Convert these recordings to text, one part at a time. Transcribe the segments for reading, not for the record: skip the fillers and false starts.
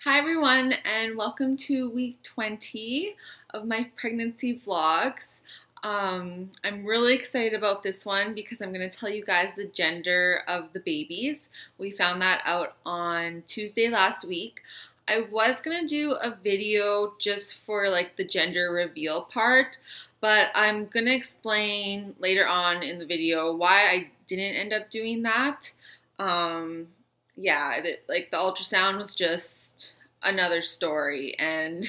Hi everyone, and welcome to week 20 of my pregnancy vlogs. I'm really excited about this one because I'm going to tell you guys the gender of the babies. We found that out on Tuesday last week. I was going to do a video just for like the gender reveal part, but I'm going to explain later on in the video why I didn't end up doing that. Yeah, like the ultrasound was just another story, and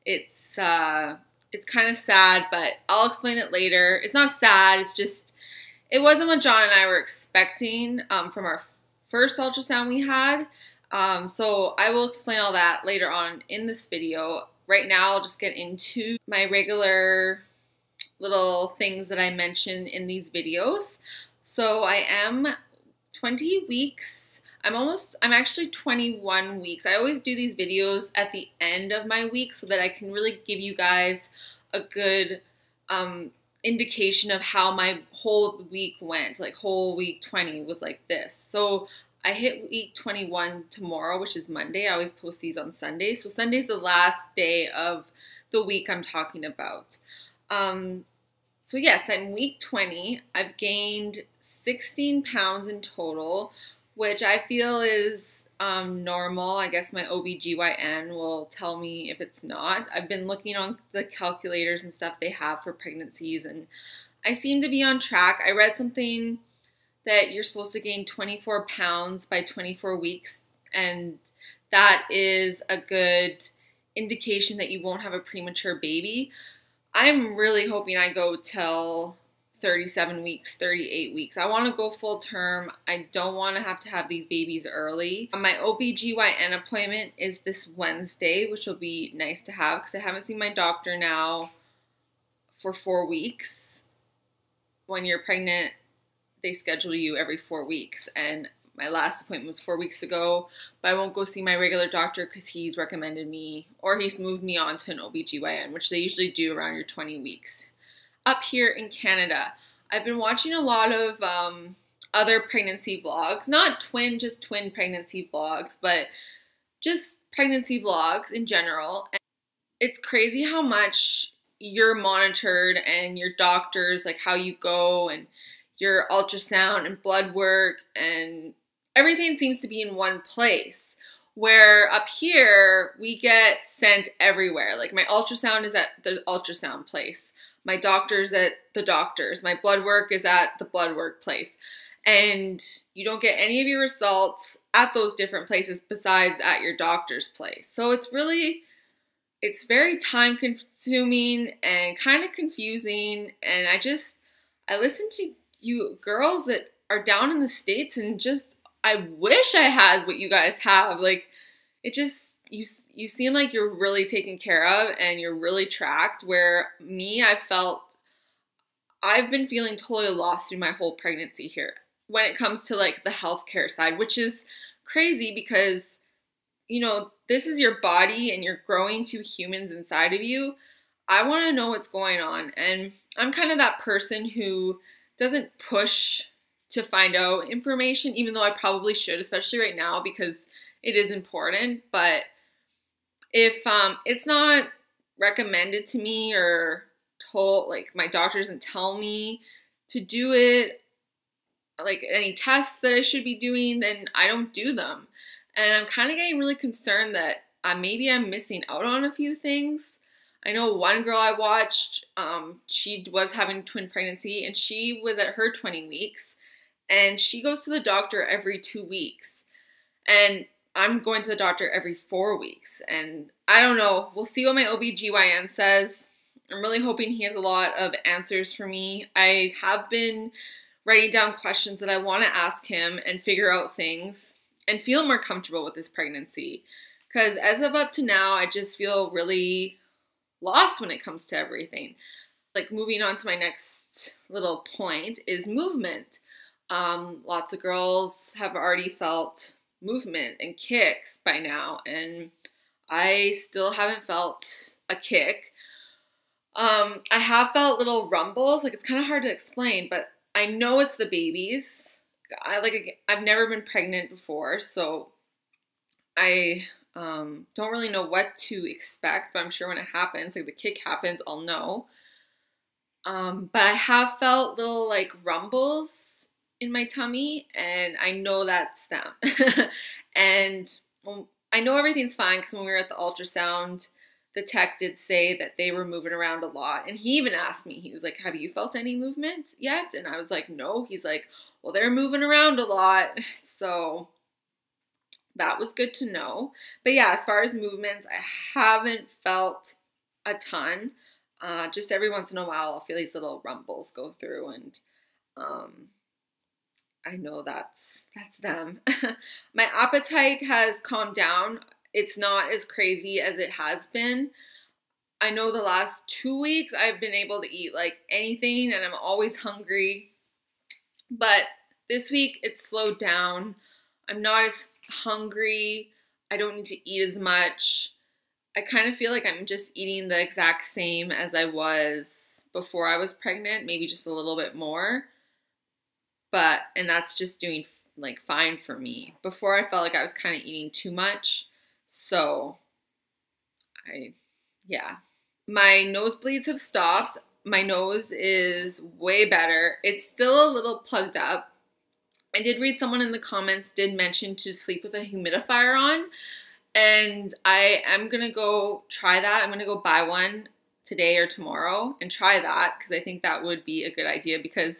it's kind of sad, but I'll explain it later. It's not sad, it's just it wasn't what John and I were expecting from our first ultrasound we had. So I will explain all that later on in this video. Right now I'll just get into my regular little things that I mention in these videos. So I am 20 weeks. I'm actually 21 weeks. I always do these videos at the end of my week so that I can really give you guys a good indication of how my whole week went. Like whole week 20 was like this. So I hit week 21 tomorrow, which is Monday. I always post these on Sunday. So Sunday's the last day of the week I'm talking about. So yes, I'm week 20. I've gained 16 pounds in total, which I feel is normal. I guess my OBGYN will tell me if it's not. I've been looking on the calculators and stuff they have for pregnancies, and I seem to be on track. I read something that you're supposed to gain 24 pounds by 24 weeks, and that is a good indication that you won't have a premature baby. I'm really hoping I go till 37 weeks, 38 weeks. I want to go full term. I don't want to have these babies early. My OBGYN appointment is this Wednesday, which will be nice to have because I haven't seen my doctor now for 4 weeks. When you're pregnant, they schedule you every 4 weeks, and my last appointment was 4 weeks ago, but I won't go see my regular doctor because he's recommended me, or he's moved me on to an OBGYN, which they usually do around your 20 weeks. Up here in Canada, I've been watching a lot of other pregnancy vlogs, not just twin pregnancy vlogs, but just pregnancy vlogs in general. And it's crazy how much you're monitored, and your doctors, like how you go, and your ultrasound and blood work, and everything seems to be in one place. Where up here, we get sent everywhere. Like my ultrasound is at the ultrasound place. My doctor's at the doctor's. My blood work is at the blood work place. And you don't get any of your results at those different places besides at your doctor's place. So it's very time consuming and kind of confusing. And I listen to you girls that are down in the States, and I wish I had what you guys have. Like, it just, you seem like you're really taken care of and you're really tracked, where me, I've been feeling totally lost through my whole pregnancy here when it comes to like the healthcare side, which is crazy because, you know, this is your body and you're growing two humans inside of you. I want to know what's going on, and I'm kind of that person who doesn't push to find out information, even though I probably should, especially right now because it is important. But if it's not recommended to me or told, like my doctor doesn't tell me to do it, like any tests that I should be doing, then I don't do them. And I'm kind of getting really concerned that maybe I'm missing out on a few things. I know one girl I watched, she was having twin pregnancy, and she was at her 20 weeks, and she goes to the doctor every 2 weeks. And I'm going to the doctor every 4 weeks. And I don't know. We'll see what my OBGYN says. I'm really hoping he has a lot of answers for me. I have been writing down questions that I want to ask him and figure out things and feel more comfortable with this pregnancy. Because as of up to now, I just feel really lost when it comes to everything. Like, moving on to my next little point is movement. Lots of girls have already felt movement and kicks by now, and I still haven't felt a kick. I have felt little rumbles. Like, it's kind of hard to explain, but I know it's the babies. I've never been pregnant before, so I Don't really know what to expect, but I'm sure when it happens, like the kick happens, I'll know. But I have felt little like rumbles in my tummy, and I know that's them. And I know everything's fine because when we were at the ultrasound, the tech did say that they were moving around a lot. And he even asked me, he was like, have you felt any movement yet? And I was like, no. He's like, well, they're moving around a lot. So that was good to know. But yeah, as far as movements, I haven't felt a ton. Just every once in a while, I'll feel these little rumbles go through, and I know that's them. My appetite has calmed down. It's not as crazy as it has been. I know the last 2 weeks I've been able to eat like anything, and I'm always hungry. But this week it's slowed down. I'm not as hungry. I don't need to eat as much. I kind of feel like I'm just eating the exact same as I was before I was pregnant, maybe just a little bit more. And that's just doing like fine for me. Before I felt like I was kind of eating too much. So yeah. My nosebleeds have stopped. My nose is way better. It's still a little plugged up. I did read someone in the comments did mention to sleep with a humidifier on. And I am going to go try that. I'm going to go buy one today or tomorrow and try that because I think that would be a good idea because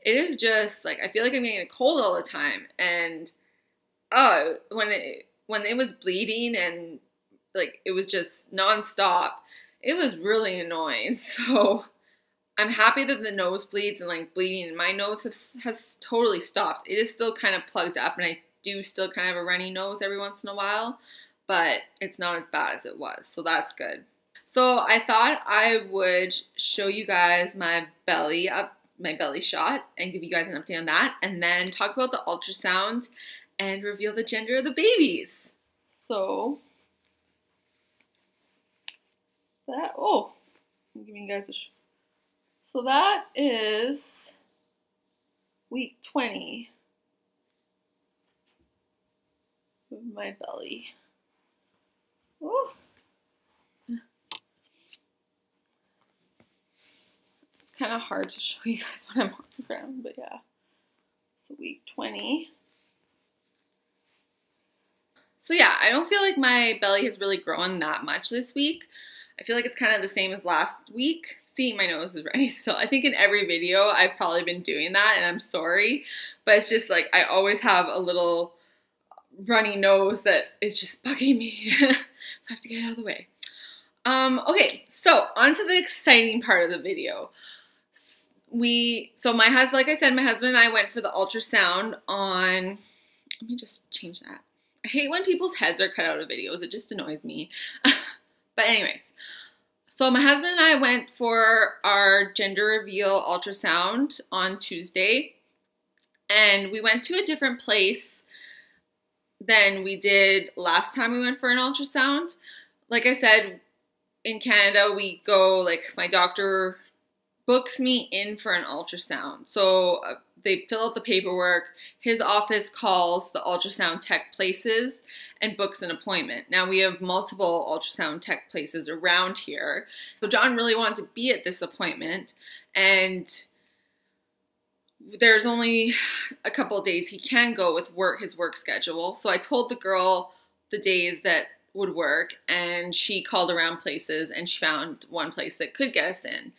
it is just like I feel like I'm getting a cold all the time. And when it was bleeding and like it was just nonstop, it was really annoying. So I'm happy that the nosebleeds and like bleeding in my nose has totally stopped. It is still kind of plugged up and I do still kind of have a runny nose every once in a while, but it's not as bad as it was. So that's good. So I thought I would show you guys my belly shot and give you guys an update on that and then talk about the ultrasound and reveal the gender of the babies. So I'm giving you guys so that is week 20 of my belly. Ooh. It's kind of hard to show you guys when I'm on the ground, but yeah. So week 20. So yeah, I don't feel like my belly has really grown that much this week. I feel like it's kind of the same as last week. See, my nose is runny still. I think in every video I've probably been doing that and I'm sorry, but it's just like I always have a little runny nose that is just bugging me. So I have to get it out of the way. Okay, so on to the exciting part of the video. Like I said, my husband and I went for the ultrasound on, let me just change that. I hate when people's heads are cut out of videos. It just annoys me. But anyways, so my husband and I went for our gender reveal ultrasound on Tuesday, and we went to a different place than we did last time we went for an ultrasound. Like I said, in Canada, we go, like my doctor books me in for an ultrasound. So they fill out the paperwork. His office calls the ultrasound tech places and books an appointment. Now we have multiple ultrasound tech places around here. So John really wanted to be at this appointment, and there's only a couple of days he can go with his work schedule. So I told the girl the days that would work, and she called around places and she found one place that could get us in.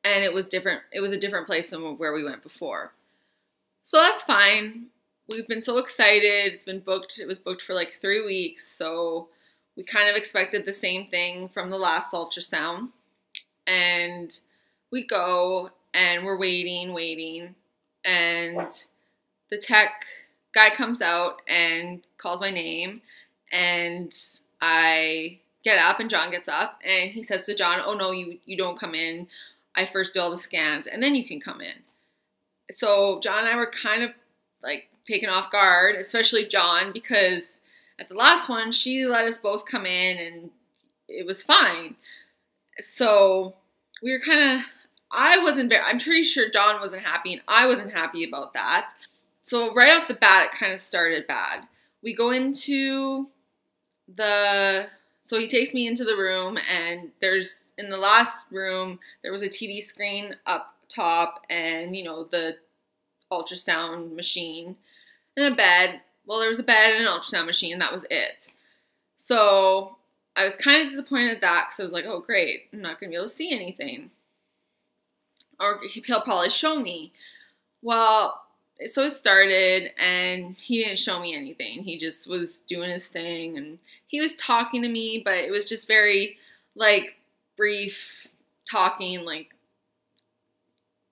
And it was different. It was a different place than where we went before. So that's fine. We've been so excited. It's been booked. It was booked for like 3 weeks. So we kind of expected the same thing from the last ultrasound. And we go and we're waiting. And the tech guy comes out and calls my name. And I get up and John gets up. And he says to John, oh no, you don't come in. I first do all the scans and then you can come in. So John and I were kind of like taken off guard, especially John, because at the last one, she let us both come in and it was fine. So we were kind of, I'm pretty sure John wasn't happy and I wasn't happy about that. So right off the bat, it kind of started bad. We go into so he takes me into the room, and in the last room, there was a TV screen up top and, you know, the ultrasound machine and a bed. Well, there was a bed and an ultrasound machine, and that was it. So I was kind of disappointed at that because I was like, oh, great, I'm not going to be able to see anything. Or he'll probably show me. Well, so it started, and he didn't show me anything. He just was doing his thing, and he was talking to me, but it was just very, like, brief talking, like,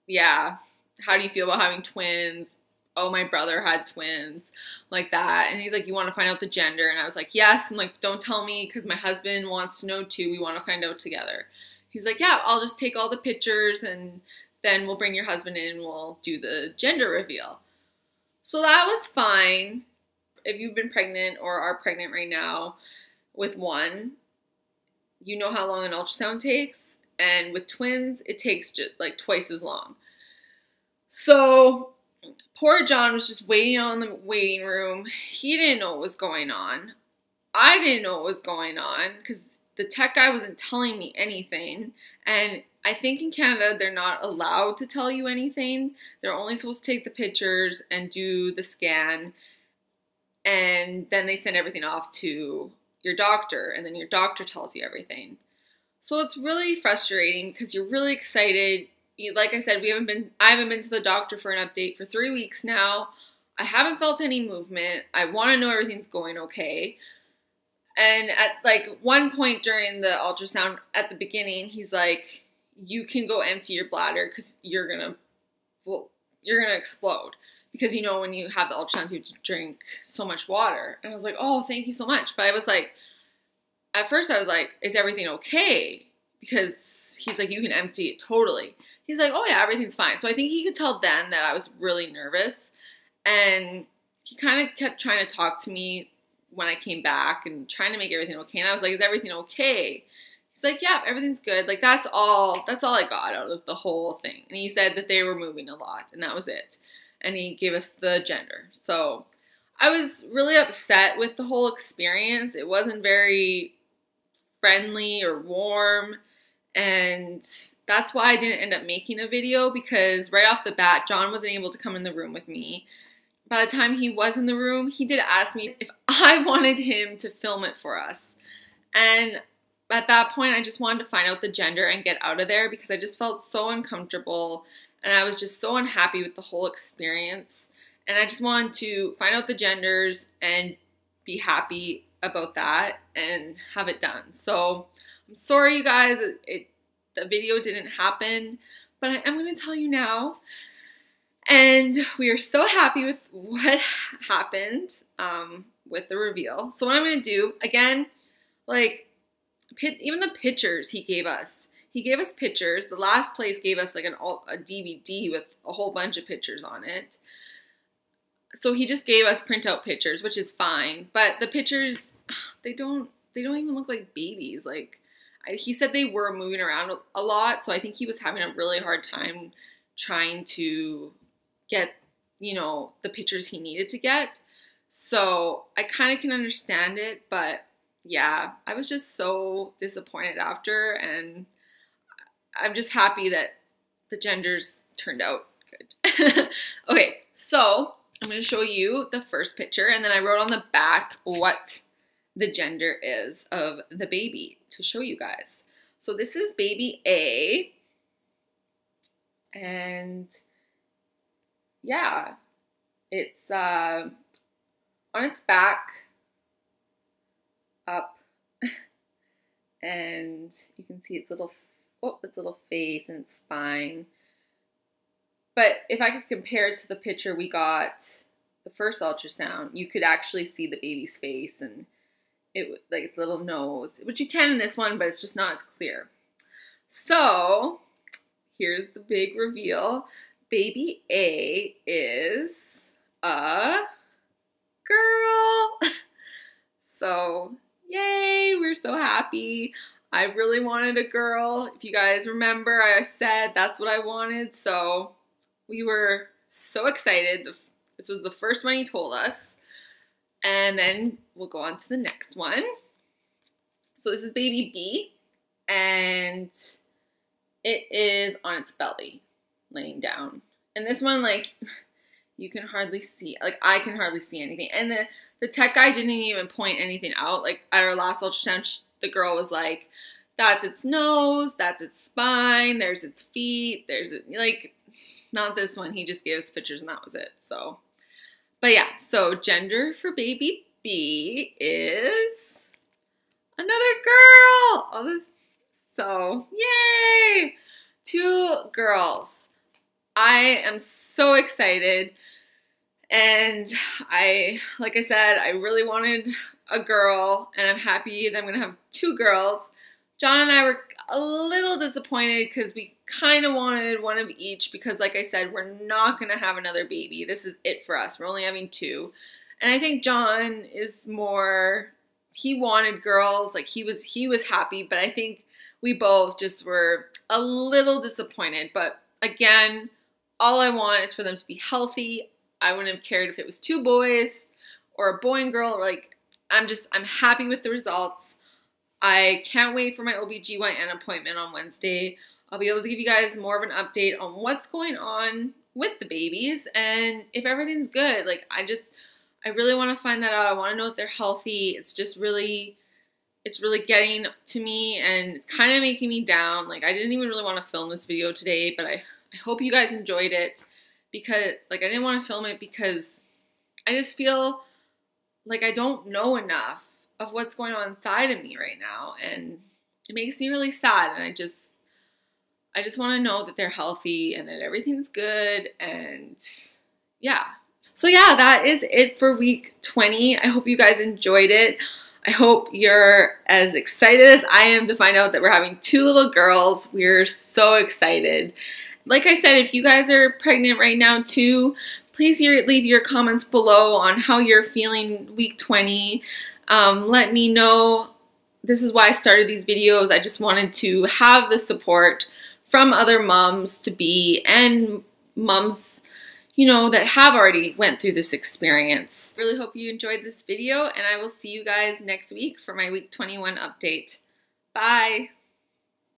yeah, how do you feel about having twins? Oh, my brother had twins, like that. And he's like, you want to find out the gender? And I was like, yes. I'm like, don't tell me, because my husband wants to know too. We want to find out together. He's like, yeah, I'll just take all the pictures, and then we'll bring your husband in and we'll do the gender reveal. So that was fine. If you've been pregnant or are pregnant right now with one, you know how long an ultrasound takes. And with twins, it takes just like twice as long. So poor John was just waiting on the waiting room. He didn't know what was going on. I didn't know what was going on because the tech guy wasn't telling me anything. And I think in Canada, they're not allowed to tell you anything. They're only supposed to take the pictures and do the scan. And then they send everything off to your doctor. And then your doctor tells you everything. So it's really frustrating because you're really excited. Like I said, I haven't been to the doctor for an update for 3 weeks now. I haven't felt any movement. I want to know everything's going okay. And at like one point during the ultrasound at the beginning, he's like, you can go empty your bladder because you're gonna explode. Because you know when you have the ultrasounds, you have to drink so much water. And I was like, oh, thank you so much. But I was like, at first I was like, is everything okay? Because he's like, you can empty it totally. He's like, oh yeah, everything's fine. So I think he could tell then that I was really nervous. And he kind of kept trying to talk to me when I came back and trying to make everything okay. And I was like, is everything okay? He's like, yeah, everything's good. Like, that's all I got out of the whole thing. And he said that they were moving a lot, and that was it. And he gave us the gender. So I was really upset with the whole experience. It wasn't very friendly or warm. And that's why I didn't end up making a video, because right off the bat, John wasn't able to come in the room with me. By the time he was in the room, he did ask me if I wanted him to film it for us. And at that point, I just wanted to find out the gender and get out of there because I just felt so uncomfortable and I was just so unhappy with the whole experience. And I just wanted to find out the genders and be happy about that and have it done. So I'm sorry, you guys, the video didn't happen, but I am going to tell you now. And we are so happy with what happened with the reveal. So what I'm going to do, again, like, even the pictures he gave us. He gave us pictures. The last place gave us like a DVD with a whole bunch of pictures on it. So he just gave us printout pictures, which is fine. But the pictures, they don't even look like babies. Like, he said they were moving around a lot. So I think he was having a really hard time trying to get, you know, the pictures he needed to get. So I kind of can understand it, but yeah, I was just so disappointed after, and I'm just happy that the genders turned out good. Okay, so I'm going to show you the first picture, and then I wrote on the back what the gender is of the baby to show you guys. So this is baby A, and yeah, it's on its back, up, and you can see its little face and its spine. But if I could compare it to the picture we got the first ultrasound, you could actually see the baby's face and it like its little nose, which you can in this one, but it's just not as clear. So here's the big reveal. Baby A is a girl. So yay, we're so happy. I really wanted a girl. If you guys remember, I said that's what I wanted. So we were so excited. This was the first one he told us. And then we'll go on to the next one. So this is baby B, and it is on its belly, laying down. And this one, like, you can hardly see, like, I can hardly see anything. And the tech guy didn't even point anything out. Like, at our last ultrasound, the girl was like, that's its nose, that's its spine, there's its feet, there's, like, not this one. He just gave us pictures and that was it. So, but yeah, so gender for baby B is another girl. Oh, so, yay! 2 girls. I am so excited. And like I said, I really wanted a girl, and I'm happy that I'm going to have 2 girls. John and I were a little disappointed because we kind of wanted one of each because, like I said, we're not going to have another baby. This is it for us. We're only having 2. And I think John is more, he wanted girls. Like, he was happy, but I think we both just were a little disappointed. But again, all I want is for them to be healthy. I wouldn't have cared if it was 2 boys or a boy and girl. Or like, I'm happy with the results. I can't wait for my OBGYN appointment on Wednesday. I'll be able to give you guys more of an update on what's going on with the babies and if everything's good. Like, I really want to find that out. I want to know if they're healthy. It's really getting to me, and it's kind of making me down. Like, I didn't even really want to film this video today, but I hope you guys enjoyed it, because, like, I didn't want to film it because I just feel like I don't know enough of what's going on inside of me right now, and it makes me really sad. And I just want to know that they're healthy and that everything's good. And yeah, so yeah, that is it for week 20. I hope you guys enjoyed it. I hope you're as excited as I am to find out that we're having 2 little girls. We're so excited. Like I said, if you guys are pregnant right now too, please leave your comments below on how you're feeling week 20. Let me know. This is why I started these videos. I just wanted to have the support from other moms to be, and moms, you know, that have already went through this experience. Really hope you enjoyed this video, and I will see you guys next week for my week 21 update. Bye.